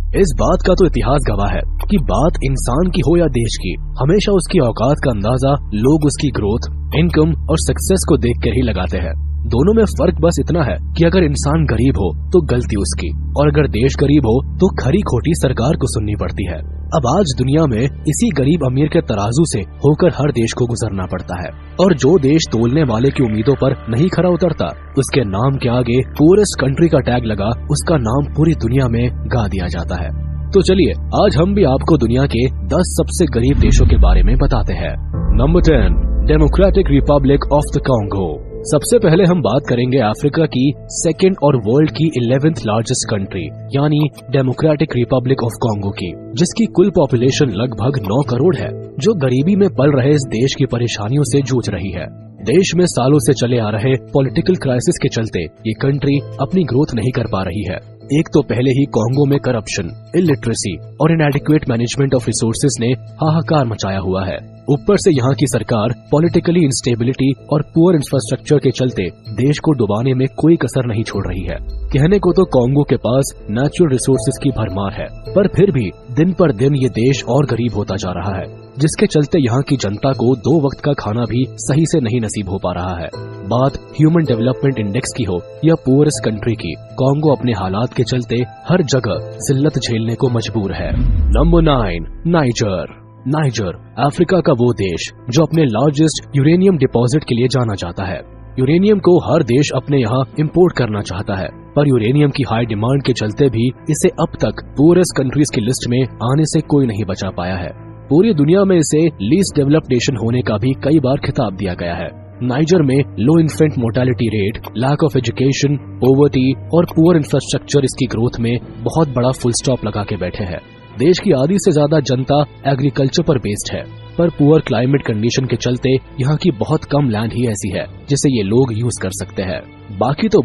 इस बात का तो इतिहास गवाह है कि बात इंसान की हो या देश की, हमेशा उसकी औकात का अंदाजा लोग उसकी ग्रोथ, इनकम और सक्सेस को देखकर ही लगाते हैं। दोनों में फर्क बस इतना है कि अगर इंसान गरीब हो तो गलती उसकी, और अगर देश गरीब हो तो खरी खोटी सरकार को सुननी पड़ती है। अब आज दुनिया में इसी गरीब अमीर के तराजू से होकर हर देश को गुजरना पड़ता है, और जो देश तोलने वाले की उम्मीदों पर नहीं खरा उतरता, उसके नाम के आगे पुअरेस्ट कंट्री का टैग लगा उसका नाम पूरी दुनिया में गा दिया जाता है। तो चलिए आज हम भी आपको दुनिया के 10 सबसे गरीब देशों के बारे में बताते हैं। Number 10, democratic Republic of the Congo. सबसे पहले हम बात करेंगे अफ्रीका की सेकेंड और वर्ल्ड की 11th लार्जेस्ट कंट्री यानी डेमोक्रेटिक रिपब्लिक ऑफ कॉन्गो की, जिसकी कुल पॉपुलेशन लगभग 9 करोड़ है, जो गरीबी में पल रहे इस देश की परेशानियों से जूझ रही है। देश में सालों से चले आ रहे पॉलिटिकल क्राइसिस के चलते ये कंट्री अपनी ग्रोथ नहीं कर पा रही है। एक तो पहले ही कॉन्गो में करप्शन, इलिटरेसी और इनएडिक्वेट मैनेजमेंट ऑफ रिसोर्सेज ने हाहाकार मचाया हुआ है। ऊपर से यहाँ की सरकार पॉलिटिकली इंस्टेबिलिटी और पुअर इंफ्रास्ट्रक्चर के चलते देश को डुबाने में कोई कसर नहीं छोड़ रही है। कहने को तो कॉन्गो के पास नेचुरल रिसोर्सेज की भरमार है, पर फिर भी दिन पर दिन ये देश और गरीब होता जा रहा है, जिसके चलते यहाँ की जनता को 2 वक्त का खाना भी सही से नहीं नसीब हो पा रहा है। बात ह्यूमन डेवलपमेंट इंडेक्स की हो या पुअरेस्ट कंट्री की, कॉन्गो अपने हालात के चलते हर जगह जिल्लत झेलने को मजबूर है। नंबर 9, नाइजर अफ्रीका का वो देश जो अपने लार्जेस्ट यूरेनियम डिपॉजिट के लिए जाना जाता है। यूरेनियम को हर देश अपने यहाँ इंपोर्ट करना चाहता है, पर यूरेनियम की हाई डिमांड के चलते भी इसे अब तक पुअरेस्ट कंट्रीज की लिस्ट में आने से कोई नहीं बचा पाया है। पूरी दुनिया में इसे लीस्ट डेवलप्ड नेशन होने का भी कई बार खिताब दिया गया है। नाइजर में low infant mortality rate, lack of education, poverty और पुअर इंफ्रास्ट्रक्चर इसकी ग्रोथ में बहुत बड़ा फुल स्टॉप लगा के बैठे हैं। देश की आधी से ज्यादा जनता एग्रीकल्चर पर बेस्ड है, पर पुअर क्लाइमेट कंडीशन के चलते यहाँ की बहुत कम लैंड ही ऐसी है जिसे ये लोग यूज कर सकते हैं। बाकी तो